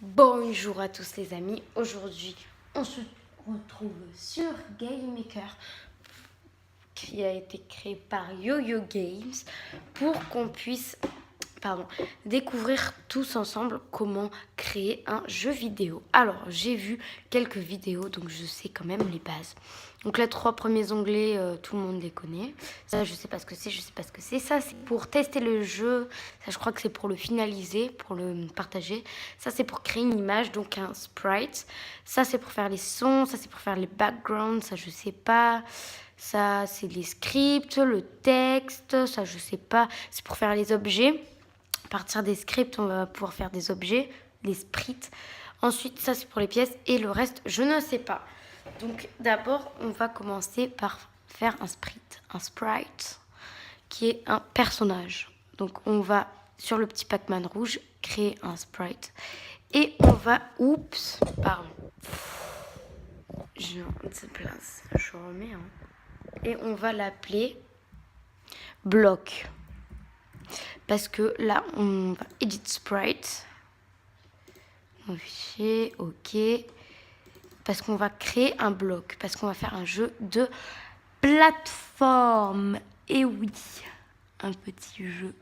Bonjour à tous les amis, aujourd'hui on se retrouve sur Game Maker qui a été créé par YoYo Games pour qu'on puisse découvrir tous ensemble comment créer un jeu vidéo. Alors j'ai vu quelques vidéos donc je sais quand même les bases. Donc les 3 premiers onglets, tout le monde les connaît. Ça je sais pas ce que c'est, je sais pas ce que c'est. Ça c'est pour tester le jeu, ça je crois que c'est pour le finaliser, pour le partager. Ça c'est pour créer une image, donc un sprite. Ça c'est pour faire les sons, ça c'est pour faire les backgrounds, ça je sais pas. Ça c'est les scripts, le texte, ça je sais pas. C'est pour faire les objets. À partir des scripts, on va pouvoir faire des objets, les sprites. Ensuite, ça c'est pour les pièces et le reste, je ne sais pas. Donc d'abord, on va commencer par faire un sprite qui est un personnage. Donc on va sur le petit Pac-Man rouge créer un sprite et on va, je place, je remets. Et on va l'appeler bloc. Parce que là, on va edit sprite. Fichier, ok. Parce qu'on va créer un bloc. Parce qu'on va faire un jeu de plateforme. Et oui, un petit jeu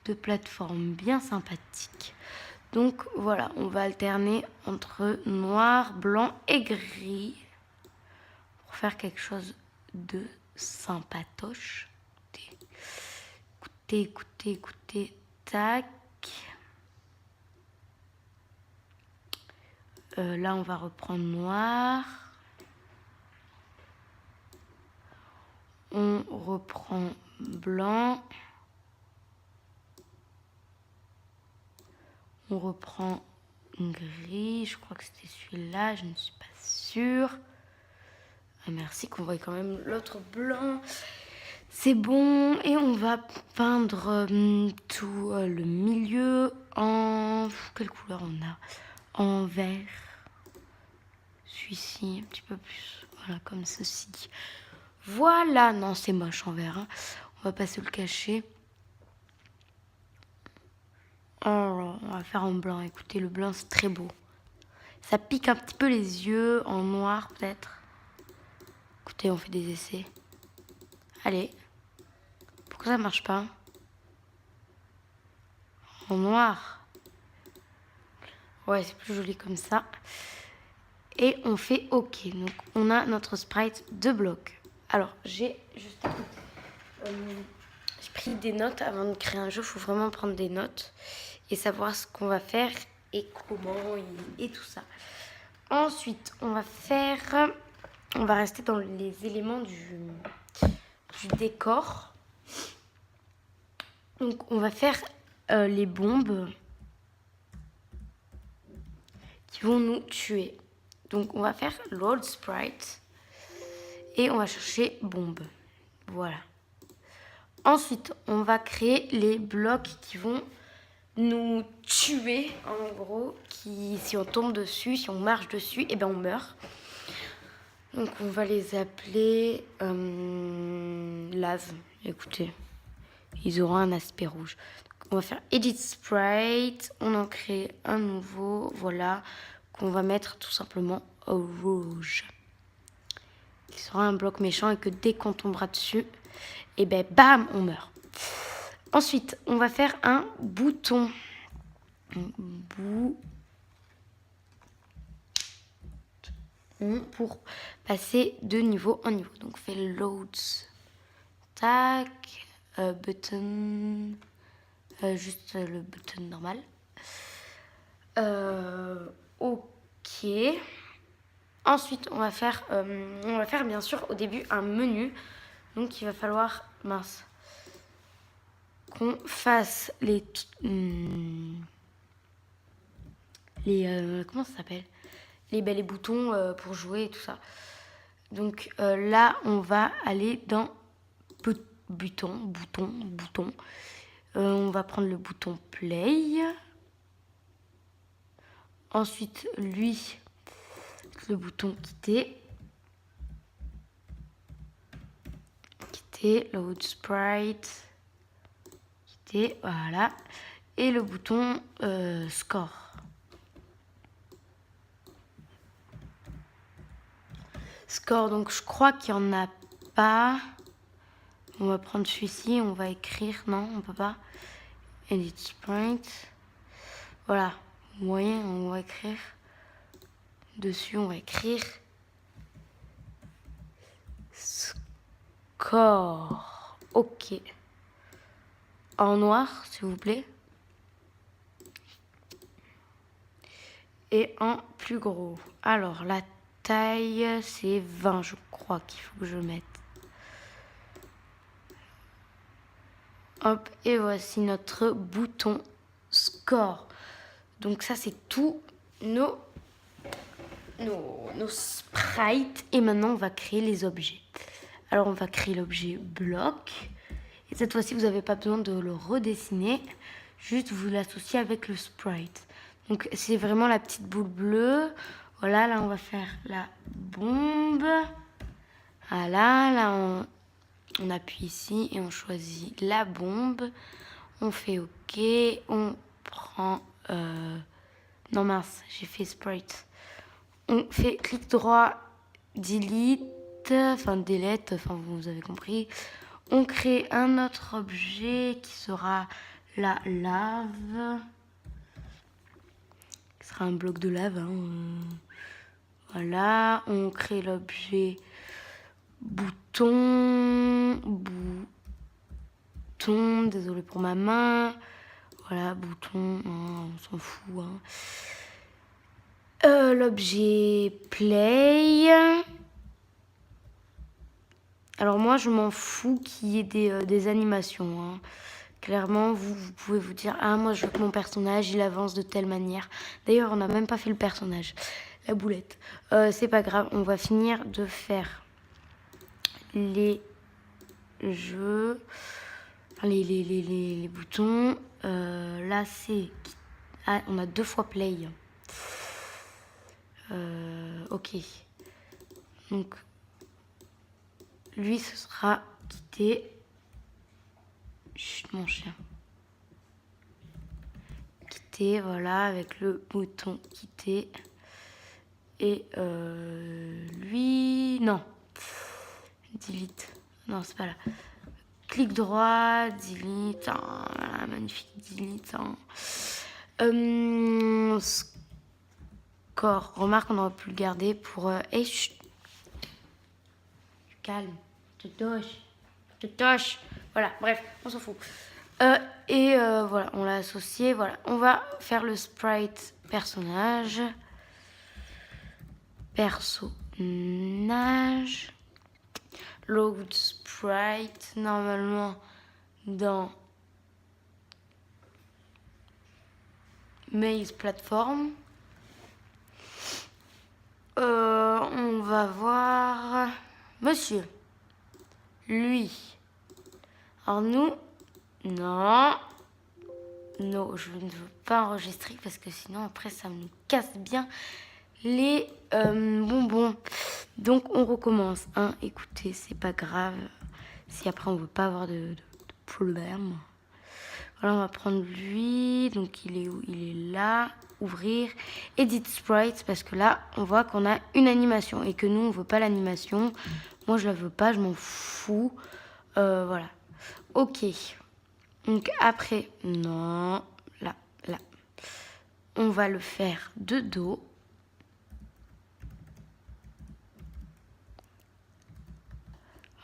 de plateforme bien sympathique. Donc voilà, on va alterner entre noir, blanc et gris pour faire quelque chose de sympatoche. Écoutez, tac. Là, on va reprendre noir. On reprend blanc. On reprend gris. Je crois que c'était celui-là, je ne suis pas sûre. Ah, merci qu'on voit quand même l'autre blanc. C'est bon. Et on va peindre tout le milieu en... Quelle couleur on a? En vert. Celui-ci, un petit peu plus. Voilà, comme ceci. Voilà. Non, c'est moche en vert. Hein. On va pas se le cacher. Oh, on va faire en blanc. Écoutez, le blanc, c'est très beau. Ça pique un petit peu les yeux. En noir, peut-être. Écoutez, on fait des essais. Allez. Pourquoi ça marche pas? En noir. Ouais, c'est plus joli comme ça. Et on fait OK. Donc, on a notre sprite de bloc. Alors, j'ai juste j'ai pris des notes avant de créer un jeu. Il faut vraiment prendre des notes et savoir ce qu'on va faire et comment et tout ça. Ensuite, on va rester dans les éléments du décor. Donc, on va faire les bombes qui vont nous tuer. Donc, on va faire load sprite et on va chercher bombe. Voilà. Ensuite, on va créer les blocs qui vont nous tuer, en gros, si on tombe dessus, si on marche dessus, et ben on meurt. Donc on va les appeler lave. Écoutez, ils auront un aspect rouge. Donc, on va faire edit sprite, on en crée un nouveau, voilà, qu'on va mettre tout simplement au rouge. Il sera un bloc méchant et que dès qu'on tombera dessus, et ben bam, on meurt. Ensuite, on va faire un bouton. Pour passer de niveau en niveau. Donc, on fait loads. Tac. Button. Juste le button normal. OK. Ensuite, on va faire bien sûr au début un menu. Donc, il va falloir, qu'on fasse les comment ça s'appelle? Les boutons pour jouer et tout ça. Donc là, on va aller dans bouton. On va prendre le bouton play. Ensuite, lui, le bouton quitter. Quitter, load sprite. Quitter, voilà. et le bouton score. Score, donc je crois qu'il n'y en a pas. On va prendre celui-ci, on va écrire. Non, on peut pas. Edit sprite. Voilà, vous voyez, on va écrire. Dessus, on va écrire score. Ok. En noir, s'il vous plaît. Et en plus gros. Alors, la taille, c'est 20, je crois qu'il faut que je mette. Hop, et voici notre bouton score. Donc ça, c'est tout nos sprites. Et maintenant, on va créer les objets. Alors, on va créer l'objet bloc. Et cette fois-ci, vous n'avez pas besoin de le redessiner. Juste, vous l'associez avec le sprite. Donc, c'est vraiment la petite boule bleue. Voilà, là, on va faire la bombe. Voilà, là, on appuie ici et on choisit la bombe. On fait OK. On prend... Non, mince, j'ai fait sprite. On fait clic droit, delete, enfin delete, enfin vous avez compris. On crée un autre objet qui sera la lave. Qui sera un bloc de lave. Voilà, on crée l'objet bouton. Désolé pour ma main. Voilà, bouton, on s'en fout. L'objet play. Alors moi, je m'en fous qu'il y ait des animations. Clairement, vous pouvez vous dire, ah, moi, je veux que mon personnage, il avance de telle manière. D'ailleurs, on n'a même pas fait le personnage. La boulette. C'est pas grave, on va finir de faire les jeux. Les boutons. Là, c'est... Ah, on a 2 fois play. Ok. Donc, lui, ce sera quitter. Chut, mon chien. Quitter, voilà, avec le bouton quitter. Et lui, non. Delete. Non, c'est pas là. Clic droit, delete. Voilà, magnifique, delete. Score. Remarque, on aurait pu le garder pour... Hey, chut. Calme. Je te touche. Voilà, bref, on s'en fout. Voilà, on l'a associé. Voilà, on va faire le sprite personnage. Load sprite. Normalement, dans Maze Platform. On va voir... Monsieur. Lui. Alors nous... Non, je ne veux pas enregistrer parce que sinon après ça me casse bien les bonbons. Donc on recommence. Écoutez, c'est pas grave si après on veut pas avoir de problème. Voilà, on va prendre lui. Donc il est où? Il est là. Ouvrir. Edit sprite parce que là on voit qu'on a une animation et que nous on veut pas l'animation. Moi je la veux pas, je m'en fous. Voilà. Ok. Donc après, non, là. On va le faire de dos.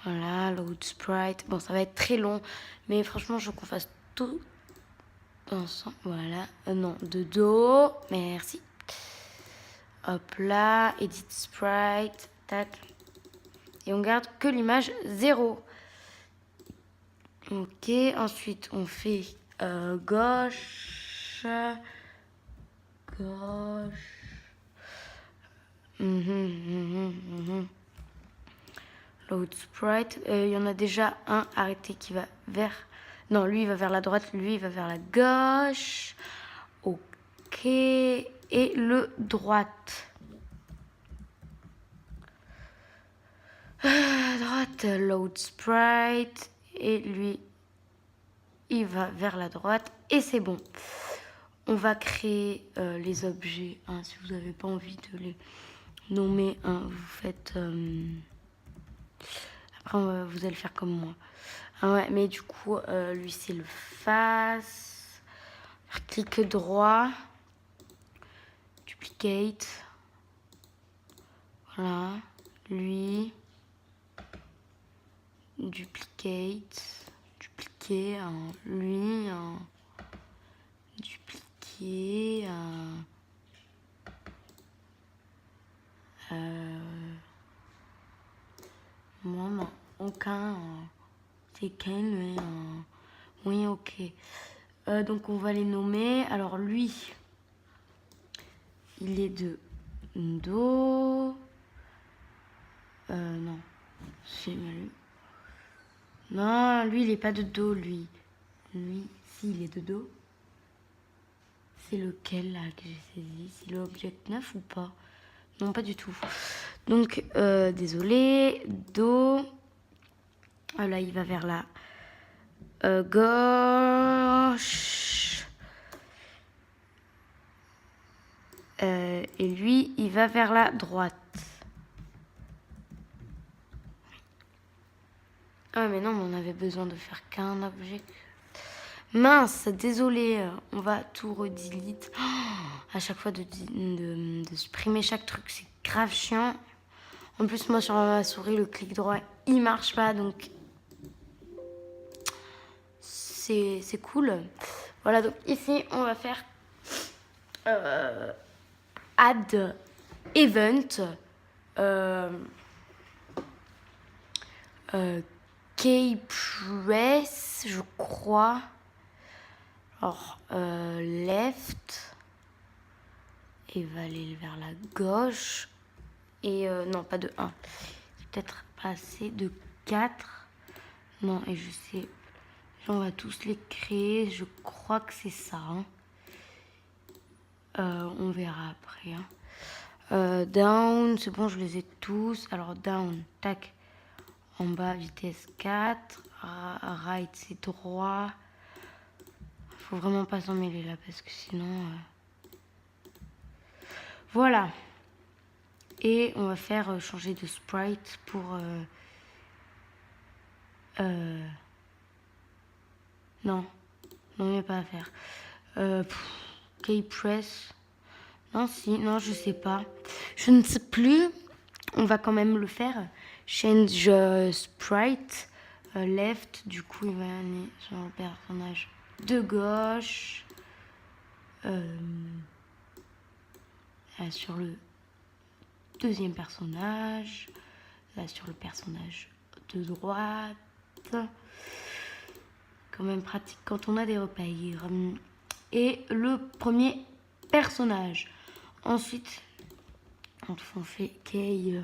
Voilà, load sprite. Bon, ça va être très long, mais franchement, je veux qu'on fasse tout ensemble. Voilà, non, de dos, merci. Hop là, edit sprite, tac. Et on garde que l'image 0. Ok, ensuite on fait gauche. Load sprite. Il y en a déjà un arrêté qui va vers... Non, lui il va vers la droite, lui il va vers la gauche. Ok. Et le droite. Droite, load sprite. Et lui, il va vers la droite et c'est bon. On va créer les objets. Hein, si vous n'avez pas envie de les nommer, hein, vous faites... Après, vous allez faire comme moi. Ah ouais, mais du coup, lui, c'est le face. Clic droit. Duplicate. Voilà. Lui. Duplicate. Dupliquer. Lui. Dupliquer. Moi, non. Aucun. C'est Ken, mais... oui, ok. Donc, on va les nommer. Alors, lui, il est de dos. Non. C'est mal. Non, lui, il est pas de dos, lui. Lui, si, il est de dos. C'est lequel, là, que j'ai saisi? C'est l'object 9 ou pas? Non, pas du tout. Donc, désolé. Dos. Là, il va vers la gauche. Et lui, il va vers la droite. Ah, mais non, mais on avait besoin de faire qu'un objet. Mince, désolé, on va tout redelete. À chaque fois de supprimer chaque truc, c'est grave chiant. En plus, moi, sur ma souris, le clic droit, il marche pas, donc c'est cool. Voilà, donc ici, on va faire add event keypress, je crois. Alors, left, et va aller vers la gauche. Et non, pas de 1. C'est peut-être pas assez. De 4. Non, et je sais. On va tous les créer. Je crois que c'est ça. Hein. On verra après. Hein. Down, c'est bon, je les ai tous. Alors, down, tac. En bas, vitesse 4. Right, c'est droit. Faut vraiment pas s'en mêler là, parce que sinon... Voilà. Et on va faire changer de sprite pour... Non, il n'y a pas à faire. Keypress. Non, si, non, je sais pas. Je ne sais plus. On va quand même le faire. Change sprite. Left, du coup, il va aller sur le personnage de gauche. Là, sur le deuxième personnage. Là, sur le personnage de droite. Quand même pratique quand on a des repères. Et le premier personnage. Ensuite, quand on fait key,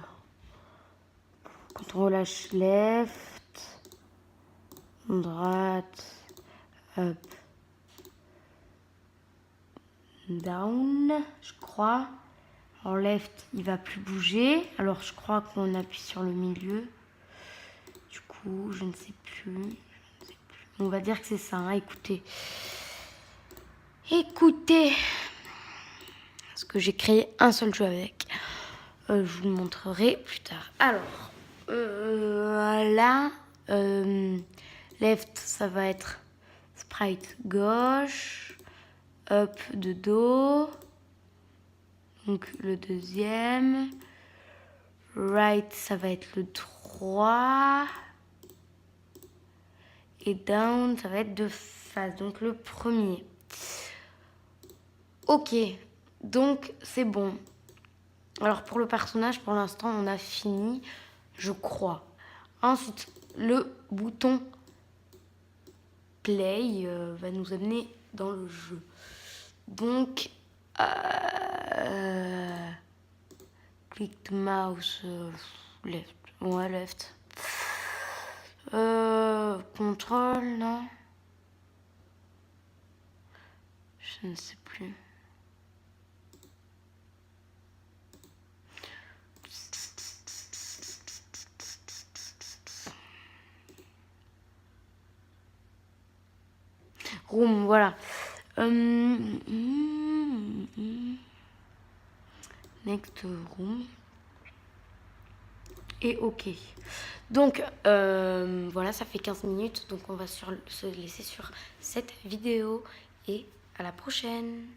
quand on relâche left, droite, up, down, je crois. Alors left, il va plus bouger. Alors je crois qu'on appuie sur le milieu. Du coup, je ne sais plus. On va dire que c'est ça, hein, écoutez. Écoutez. Parce que j'ai créé un seul jeu avec. Je vous le montrerai plus tard. Alors, là, left, ça va être sprite gauche. Up de dos. Donc le deuxième. Right, ça va être le droit. Et down, ça va être de face. Donc le premier. Ok, donc c'est bon. Alors pour le personnage, pour l'instant, on a fini, je crois. Ensuite, le bouton play va nous amener dans le jeu. Donc, click to mouse, left. Ouais, left. Contrôle, non? Je ne sais plus. room, voilà. Next room. Et ok. Donc voilà, ça fait 15 minutes. Donc on va se laisser sur cette vidéo. Et à la prochaine.